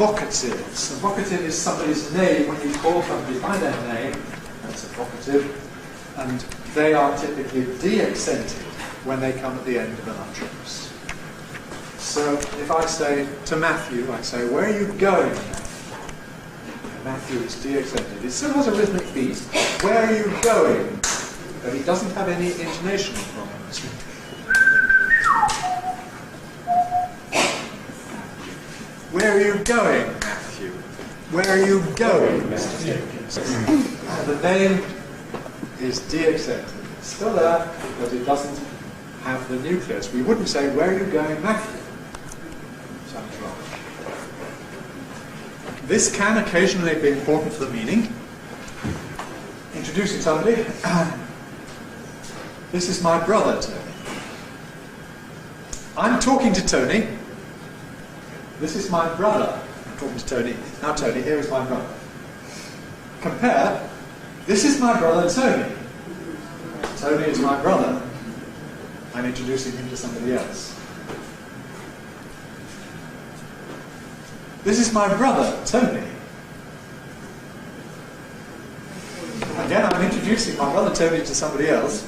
vocatives. A vocative is somebody's name when you call somebody by their name. That's a vocative. And they are typically de-accented when they come at the end of an utterance. So if I say to Matthew, I say, "Where are you going, Matthew?" Matthew is de-accented. It still has a rhythmic beat. "Where are you going?" But he doesn't have any intonational problems. "Where are you going, Matthew? Where are you going, Mr. Jenkins?" The name is de-accented. It's still there, but it doesn't have the nucleus. We wouldn't say, "Where are you going, Matthew?" Something's wrong. This can occasionally be important for the meaning. Introducing somebody. "This is my brother, Tony." I'm talking to Tony. "This is my brother." I'm talking to Tony. "Now, Tony, here is my brother." Compare. "This is my brother, Tony." Tony is my brother. I'm introducing him to somebody else. "This is my brother, Tony." Again, I'm introducing my brother Tony to somebody else.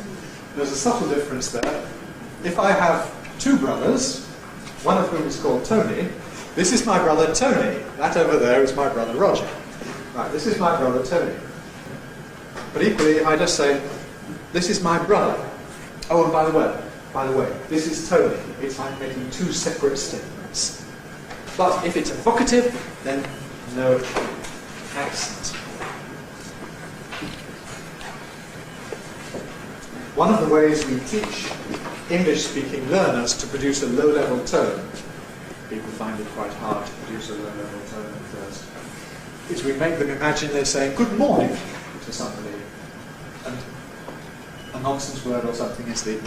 There's a subtle difference there. If I have two brothers, one of whom is called Tony, "This is my brother Tony." That over there is my brother Roger. Right, this is my brother Tony. But equally, if I just say, "This is my brother." Oh, and by the way, this is Tony. It's like making two separate statements. But if it's a vocative, then no accent. One of the ways we teach English-speaking learners to produce a low-level tone, people find it quite hard to produce a low-level tone at first, is we make them imagine they're saying "good morning" to somebody, and a nonsense word or something is the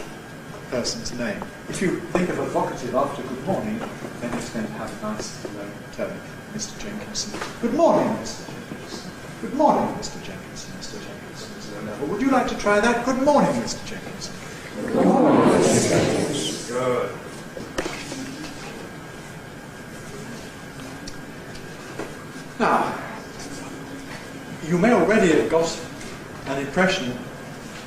person's name. If you think of a vocative after "good morning," then it's going to have a nice low tone. "Mr. Jenkinson." "Good morning, Mr. Jenkinson." "Good morning, Mr. Jenkinson." "Mr. Jenkinson" is low level. "Would you like to try that?" "Good morning, Mr. Jenkinson." "Good morning, Mr. Jenkinson." Good. Now, you may already have got an impression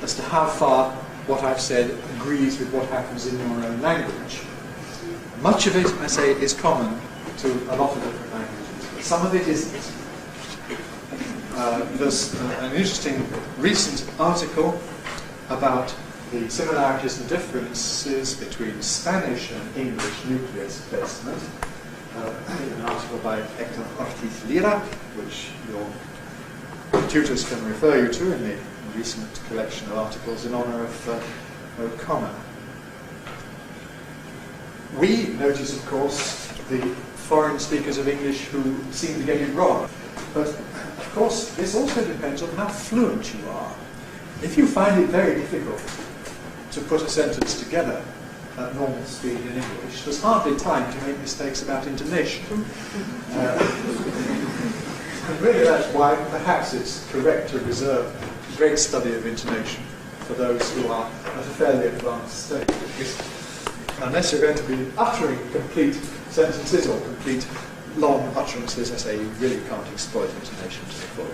as to how far what I've said agrees with what happens in your own language. Much of it, I say, is common to a lot of different languages. Some of it isn't. There's an interesting recent article about the similarities and differences between Spanish and English nucleus placement. An article by Hector Ortiz Lira, which your tutors can refer you to in the recent collection of articles in honour of O'Connor. We notice, of course, the foreign speakers of English who seem to get it wrong. But, of course, this also depends on how fluent you are. If you find it very difficult to put a sentence together at normal speed in English, there's hardly time to make mistakes about intonation. And really that's why perhaps it's correct to reserve great study of intonation for those who are at a fairly advanced stage. Because unless you're going to be uttering complete sentences or complete long utterances, I say you really can't exploit intonation to the full.